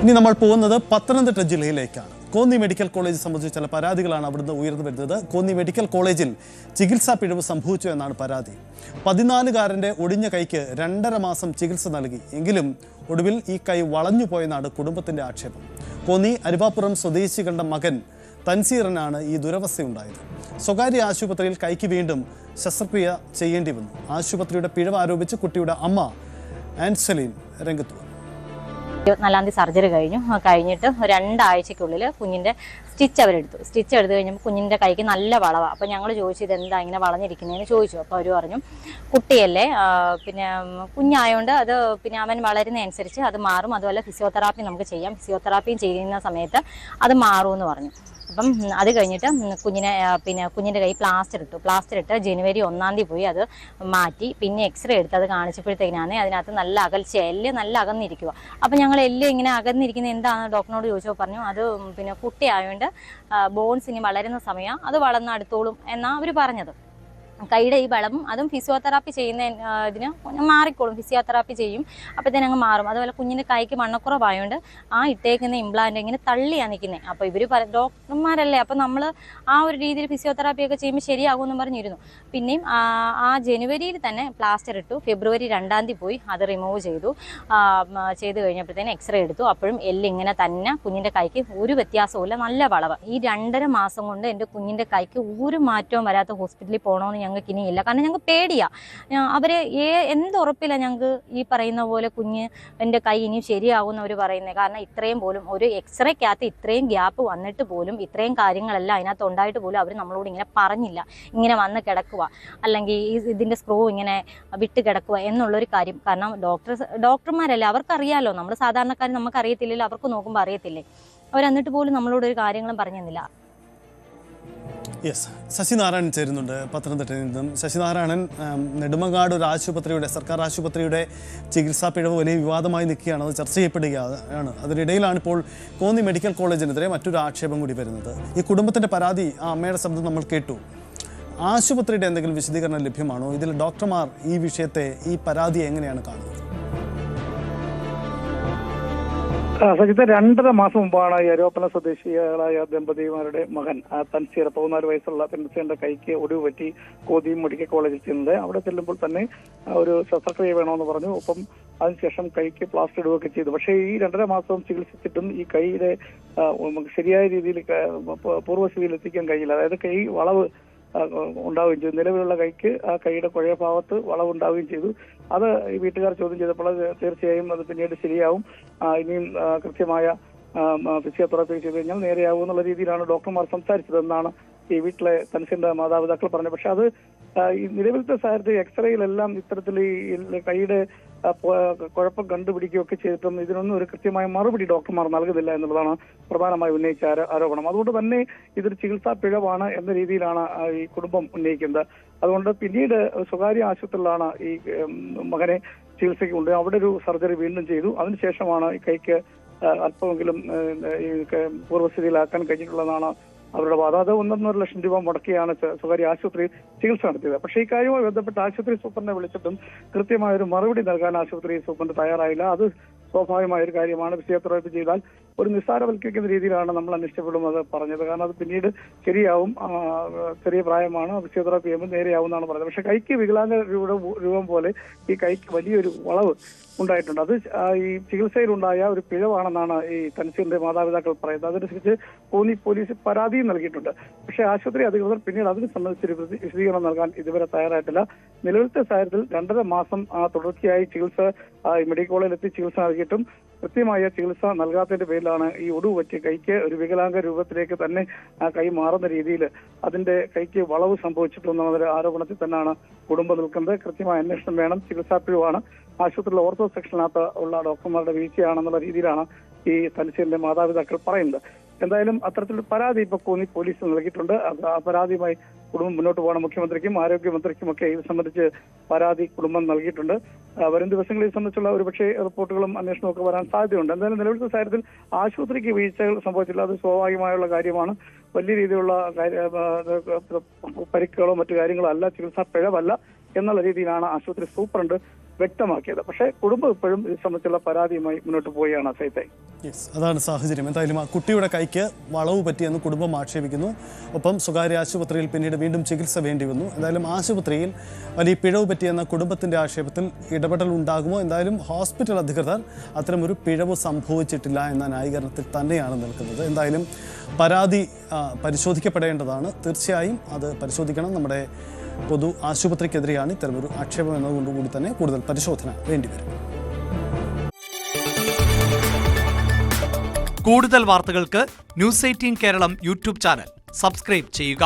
ഇനി നമ്മൾ പോകുന്നത് പത്തനംതിട്ട ജില്ലയിലേക്കാണ്. കോന്നി മെഡിക്കൽ കോളേജ് സംബന്ധിച്ച ചില പരാതികളാണ് അവിടുന്ന് ഉയർന്നു വരുന്നത്. കോന്നി മെഡിക്കൽ കോളേജിൽ ചികിത്സാ പിഴവ് സംഭവിച്ചു എന്നാണ് പരാതി. 14-കാരൻ്റെ ഒടിഞ്ഞ കൈക്ക് 2.5 മാസം ചികിത്സ നൽകി. എങ്കിലും ഒടുവിൽ ഈ കൈ വളഞ്ഞുപോയെന്നാണ് കുടുംബത്തിൻ്റെ ആക്ഷേപം. കോന്നി അരുവാപ്പുറം സ്വദേശികളുടെ മകൻ തൻസീറിനാണ് ഈ ദുരവസ്ഥയുണ്ടായത്. സ്വകാര്യ ആശുപത്രിയിൽ കൈക്ക് വീണ്ടും ശസ്ത്രക്രിയ ചെയ്യേണ്ടി വന്നു. ആശുപത്രിയുടെ പിഴവ് ആരോപിച്ച് കുട്ടിയുടെ അമ്മ ആൻസലീൻ രംഗത്ത് വന്നു. 24-ാം തീയതി സർജറി കഴിഞ്ഞിട്ട് 2 ആഴ്ചയ്ക്കുള്ളിൽ കുഞ്ഞിൻ്റെ സ്റ്റിച്ച് എടുത്തു കഴിഞ്ഞപ്പോൾ കുഞ്ഞിൻ്റെ കൈക്ക് നല്ല വളവാണ്. അപ്പോൾ ഞങ്ങൾ ചോദിച്ചു ഇതെന്താ ഇങ്ങനെ വളഞ്ഞിരിക്കുന്നതെന്ന് ചോദിച്ചു. അപ്പോൾ അവർ പറഞ്ഞു കുട്ടിയല്ലേ, പിന്നെ കുഞ്ഞായതുകൊണ്ട് അത് പിന്നെ അവൻ വളരുന്നതനുസരിച്ച് അത് മാറും, അതുപോലെ ഫിസിയോതെറാപ്പി നമുക്ക് ചെയ്യാം, ഫിസിയോതെറാപ്പിയും ചെയ്യുന്ന സമയത്ത് അത് മാറുമെന്ന് പറഞ്ഞു. അപ്പം അത് കഴിഞ്ഞിട്ട് കുഞ്ഞിൻ്റെ കൈ പ്ലാസ്റ്റർ ഇട്ട് ജനുവരി 1-ാം തീയതി പോയി അത് മാറ്റി. പിന്നെ എക്സ്റേ എടുത്ത് അത് കാണിച്ചപ്പോഴത്തേക്കാണ് അതിനകത്ത് നല്ല അകൽച്ച, എല്ല് നല്ല അകന്നിരിക്കുക. അപ്പം ഞങ്ങൾ എല്ല് ഇങ്ങനെ അകന്നിരിക്കുന്നത് എന്താണെന്ന് ഡോക്ടറിനോട് ചോദിച്ചപ്പോൾ പറഞ്ഞു അത് പിന്നെ കുട്ടിയായതുകൊണ്ട് ബോൺസ് ഇനി വളരുന്ന സമയം അത് വളർന്ന് അടുത്തോളും എന്നാണ് അവർ പറഞ്ഞത്. കൈയുടെ ഈ വളവും അതും ഫിസിയോതെറാപ്പി ചെയ്യുന്ന ഇതിന് മാറിക്കോളും, ഫിസിയോതെറാപ്പി ചെയ്യും, അപ്പോഴത്തേനും അങ്ങ് മാറും. അതുപോലെ കുഞ്ഞിൻ്റെ കൈക്ക് മണ്ണക്കുറവായതുകൊണ്ട് ആ ഇട്ടേക്കുന്ന ഇംപ്ലാന്റ് ഇങ്ങനെ തള്ളിയാണ് നിൽക്കുന്നത്. അപ്പോൾ ഇവർ ഡോക്ടർമാരല്ലേ, അപ്പോൾ നമ്മൾ ആ ഒരു രീതിയിൽ ഫിസിയോതെറാപ്പിയൊക്കെ ചെയ്യുമ്പോൾ ശരിയാകുമെന്ന് പറഞ്ഞിരുന്നു. പിന്നെയും ആ ജനുവരിയിൽ തന്നെ പ്ലാസ്റ്റർ ഇട്ടു. ഫെബ്രുവരി 2-ാം തീയതി പോയി അത് റിമൂവ് ചെയ്തു കഴിഞ്ഞപ്പോഴത്തേനും എക്സ്റേ എടുത്തു. അപ്പോഴും എല്ലിങ്ങനെ തന്നെ കുഞ്ഞിൻ്റെ കൈക്ക് ഒരു വ്യത്യാസവുമില്ല, നല്ല വളവ്. ഈ 2.5 മാസം കൊണ്ട് എൻ്റെ കുഞ്ഞിൻ്റെ കൈക്ക് ഒരു മാറ്റവും വരാത്ത ഹോസ്പിറ്റലിൽ പോകണമെന്ന് ഞങ്ങൾക്ക് ഇനിയില്ല. കാരണം ഞങ്ങൾക്ക് പേടിയാണ്. അവരെ എന്തുറപ്പില്ല ഞങ്ങൾക്ക് ഈ പറയുന്ന പോലെ എൻ്റെ കൈ ഇനിയും ശരിയാകുമെന്ന് അവർ പറയുന്നത്. കാരണം ഇത്രയും പോലും ഒരു എക്സ്റേക്കകത്ത് ഇത്രയും ഗ്യാപ്പ് വന്നിട്ട് പോലും ഇത്രയും കാര്യങ്ങളെല്ലാം അതിനകത്ത് ഉണ്ടായിട്ട് പോലും അവർ നമ്മളോട് ഇങ്ങനെ പറഞ്ഞില്ല, ഇങ്ങനെ വന്ന് കിടക്കുക അല്ലെങ്കിൽ ഇതിൻ്റെ സ്ക്രൂ ഇങ്ങനെ വിട്ട് കിടക്കുക എന്നുള്ളൊരു കാര്യം. കാരണം ഡോക്ടർമാരല്ലേ, അവർക്കറിയാമല്ലോ. നമ്മൾ സാധാരണക്കാർ നമുക്കറിയത്തില്ലല്ലോ, അവർക്ക് നോക്കുമ്പോൾ അറിയത്തില്ലേ. അവരെന്നിട്ട് പോലും നമ്മളോടൊരു കാര്യങ്ങളും പറഞ്ഞു തന്നില്ല. യെസ്, ശശിനാരായണൻ ചേരുന്നുണ്ട് പത്തനംതിട്ടയിൽ നിന്നും. ശശിനാരായണൻ, നെടുമങ്ങാട് ഒരു ആശുപത്രിയുടെ, സർക്കാർ ആശുപത്രിയുടെ ചികിത്സാ പിഴവ് വലിയ വിവാദമായി നിൽക്കുകയാണ്, അത് ചർച്ച ചെയ്യപ്പെടുകയാണ്. അതിനിടയിലാണ് ഇപ്പോൾ കോന്നി മെഡിക്കൽ കോളേജിനെതിരെ മറ്റൊരു ആക്ഷേപം കൂടി വരുന്നത്. ഈ കുടുംബത്തിൻ്റെ പരാതി, ആ അമ്മയുടെ ശബ്ദം നമ്മൾ കേട്ടു. ആശുപത്രിയുടെ എന്തെങ്കിലും വിശദീകരണം ലഭ്യമാണോ? ഇതിൽ ഡോക്ടർമാർ ഈ വിഷയത്തെ, ഈ പരാതിയെ എങ്ങനെയാണ് കാണുന്നത്? സജിത്ത്, 2.5 മാസം മുമ്പാണ് ഈ അരുവാപ്പുറം സ്വദേശികളായ ദമ്പതിമാരുടെ മകൻ തൻസീർ, 14 വയസ്സുള്ള തൻസീറിന്റെ കൈക്ക് ഒടിവ് പറ്റി കോന്നി മെഡിക്കൽ കോളേജിൽ ചെന്നത്. അവിടെ ചെല്ലുമ്പോൾ തന്നെ ഒരു ശസ്ത്രക്രിയ വേണമെന്ന് പറഞ്ഞു. ഒപ്പം അതിനുശേഷം കൈക്ക് പ്ലാസ്റ്റർ ഇടുകയൊക്കെ ചെയ്തു. പക്ഷേ ഈ 2.5 മാസം ചികിത്സിച്ചിട്ടും ഈ കൈയുടെ ശരിയായ രീതിയിൽ പൂർവ്വസ്ഥിതിയിൽ എത്തിക്കാൻ കഴിയില്ല. അതായത് കൈ വളവ് ഉണ്ടാവുകയും ചെയ്തു. നിലവിലുള്ള കൈക്ക് ആ കൈയുടെ കുഴയ ഭാഗത്ത് വളവുണ്ടാവുകയും ചെയ്തു. അത് ഈ വീട്ടുകാർ ചോദ്യം ചെയ്തപ്പോൾ തീർച്ചയായും അത് പിന്നീട് ശരിയാവും, ഇനിയും കൃത്യമായ ഫിസിയോതെറാപ്പി ചെയ്ത് കഴിഞ്ഞാൽ നേരെയാവും എന്നുള്ള രീതിയിലാണ് ഡോക്ടർമാർ സംസാരിച്ചതെന്നാണ് ഈ വീട്ടിലെ തൻസീറിന്റെ മാതാപിതാക്കൾ പറഞ്ഞത്. പക്ഷെ അത് ഈ നിലവിലത്തെ സാഹചര്യത്തിൽ എക്സ്റേയിലെല്ലാം ഇത്തരത്തിൽ ഈ കൈയുടെ കുഴപ്പം കണ്ടുപിടിക്കുകയൊക്കെ ചെയ്തിട്ടും ഇതിനൊന്നും ഒരു കൃത്യമായ മറുപടി ഡോക്ടർമാർ നൽകുന്നില്ല എന്നുള്ളതാണ് പ്രധാനമായി ഉന്നയിച്ച ആരോപണം. അതുകൊണ്ട് തന്നെ ഇതൊരു ചികിത്സാ പിഴവാണ് എന്ന രീതിയിലാണ് ഈ കുടുംബം ഉന്നയിക്കുന്നത്. അതുകൊണ്ട് പിന്നീട് സ്വകാര്യ ആശുപത്രിയിലാണ് ഈ മകനെ ചികിത്സയ്ക്ക് കൊണ്ട് അവിടെ ഒരു സർജറി വീണ്ടും ചെയ്തു. അതിനുശേഷമാണ് ഈ കൈക്ക് അല്പമെങ്കിലും ഈ പൂർവ്വസ്ഥിതിയിലാക്കാൻ കഴിഞ്ഞിട്ടുള്ളതാണ് അവരുടെ വാദം. അത് 1.5 ലക്ഷം രൂപ മുടക്കിയാണ് സ്വകാര്യ ആശുപത്രിയിൽ ചികിത്സ നടത്തിയത്. പക്ഷേ ഈ കാര്യവുമായി ബന്ധപ്പെട്ട് ആശുപത്രി സൂപ്രണ്ടിനെ വിളിച്ചിട്ടും കൃത്യമായൊരു മറുപടി നൽകാൻ ആശുപത്രി സൂപ്രണ്ട് തയ്യാറായില്ല. അത് സ്വാഭാവികമായ ഒരു കാര്യമാണ്. ഫിസിയോതെറാപ്പി ചെയ്താൽ ഒരു നിസ്സാരവൽക്കരിക്കുന്ന രീതിയിലാണ് നമ്മൾ അന്വേഷിച്ചപ്പോഴും അത് പറഞ്ഞത്. കാരണം അത് പിന്നീട് ശരിയാവും, ചെറിയ പ്രായമാണ്, ഫിസിയോതെറാപ്പി ചെയ്യുമ്പോൾ നേരെയാവും എന്നാണ് പറഞ്ഞത്. പക്ഷെ കൈക്ക് വികലാംഗ രൂപം പോലെ ഈ കൈക്ക് വലിയൊരു വളവ് ഉണ്ടായിട്ടുണ്ട്. അത് ഈ ചികിത്സയിലുണ്ടായ ഒരു പിഴവാണെന്നാണ് ഈ തൻസീറിന്റെ മാതാപിതാക്കൾ പറയുന്നത്. അതനുസരിച്ച് കോന്നി പോലീസ് പരാതിയും നൽകിയിട്ടുണ്ട്. പക്ഷേ ആശുപത്രി അധികൃതർ പിന്നീട് അതിനെ സംബന്ധിച്ചൊരു വിശദീകരണം നൽകാൻ ഇതുവരെ തയ്യാറായിട്ടില്ല. നിലവിലത്തെ സാഹചര്യത്തിൽ 2.5 മാസം തുടർച്ചയായി ചികിത്സ മെഡിക്കൽ കോളേജിൽ എത്തി ചികിത്സ നൽകിയിട്ടും കൃത്യമായ ചികിത്സ നൽകാത്തതിന്റെ പേരിലാണ് ഈ ഒടിവ് പറ്റിയ കൈക്ക് ഒരു വികലാംഗ രൂപത്തിലേക്ക് തന്നെ കൈ മാറുന്ന രീതിയിൽ അതിന്റെ കൈക്ക് വളവ് സംഭവിച്ചിട്ടുണ്ടെന്ന ആരോപണത്തിൽ തന്നെയാണ് കുടുംബം നിൽക്കുന്നത്. കൃത്യമായ അന്വേഷണം വേണം, ചികിത്സാ പിഴവാണ്, ആശുപത്രിയിലെ ഓർത്തോ സെക്ഷനകത്ത് ഉള്ള ഡോക്ടർമാരുടെ വീഴ്ചയാണെന്നുള്ള രീതിയിലാണ് ഈ തൻസീറിന്റെ മാതാപിതാക്കൾ പറയുന്നത്. എന്തായാലും അത്തരത്തിലൊരു പരാതി ഇപ്പോൾ കോന്നി പോലീസ് നൽകിയിട്ടുണ്ട്. ആ പരാതിയുമായി കുടുംബം മുന്നോട്ട് പോകണം. മുഖ്യമന്ത്രിക്കും ആരോഗ്യമന്ത്രിക്കും ഒക്കെ ഇത് സംബന്ധിച്ച് പരാതി കുടുംബം നൽകിയിട്ടുണ്ട്. വരും ദിവസങ്ങളിൽ സംബന്ധിച്ചുള്ള ഒരുപക്ഷെ റിപ്പോർട്ടുകളും അന്വേഷണവും ഒക്കെ വരാൻ സാധ്യതയുണ്ട്. എന്തായാലും നിലവിലത്തെ സാഹചര്യത്തിൽ ആശുപത്രിക്ക് വീഴ്ചകൾ സംഭവിച്ചില്ല, അത് സ്വാഭാവികമായുള്ള കാര്യമാണ്. വലിയ രീതിയിലുള്ള പരിക്കുകളോ മറ്റു കാര്യങ്ങളോ അല്ല, ചികിത്സാ പിഴവല്ല എന്നുള്ള രീതിയിലാണ് ആശുപത്രി സൂപ്രണ്ട് വ്യക്തമാക്കിയത്. പക്ഷേ കുടുംബം ഇപ്പോഴും ഇത് സംബന്ധിച്ചുള്ള പരാതിയുമായി മുന്നോട്ട് പോവുകയാണ്. സൈത്തായി. യെസ്, അതാണ് സാഹചര്യം. എന്തായാലും ആ കുട്ടിയുടെ കൈക്ക് വളവ് പറ്റിയെന്ന് കുടുംബം ആക്ഷേപിക്കുന്നു. ഒപ്പം സ്വകാര്യ ആശുപത്രിയിൽ പിന്നീട് വീണ്ടും ചികിത്സ വേണ്ടി വന്നു. എന്തായാലും ആശുപത്രിയിൽ വലിയ പിഴവ് പറ്റിയെന്ന കുടുംബത്തിൻ്റെ ആക്ഷേപത്തിൽ ഇടപെടൽ ഉണ്ടാകുമോ? എന്തായാലും ഹോസ്പിറ്റൽ അധികൃതർ അത്തരമൊരു പിഴവ് സംഭവിച്ചിട്ടില്ല എന്ന ന്യായീകരണത്തിൽ തന്നെയാണ് നിൽക്കുന്നത്. എന്തായാലും പരാതി പരിശോധിക്കപ്പെടേണ്ടതാണ്. തീർച്ചയായും അത് പരിശോധിക്കണം. നമ്മുടെ പൊതു ആശുപത്രിക്കെതിരെയാണ് ഇത്തരമൊരു ആക്ഷേപം എന്നതുകൊണ്ടുകൂടി തന്നെ കൂടുതൽ പരിശോധന വേണ്ടിവരും. കൂടുതൽ വാർത്തകൾക്ക് news 18 Keralam YouTube channel subscribe ചെയ്യുക.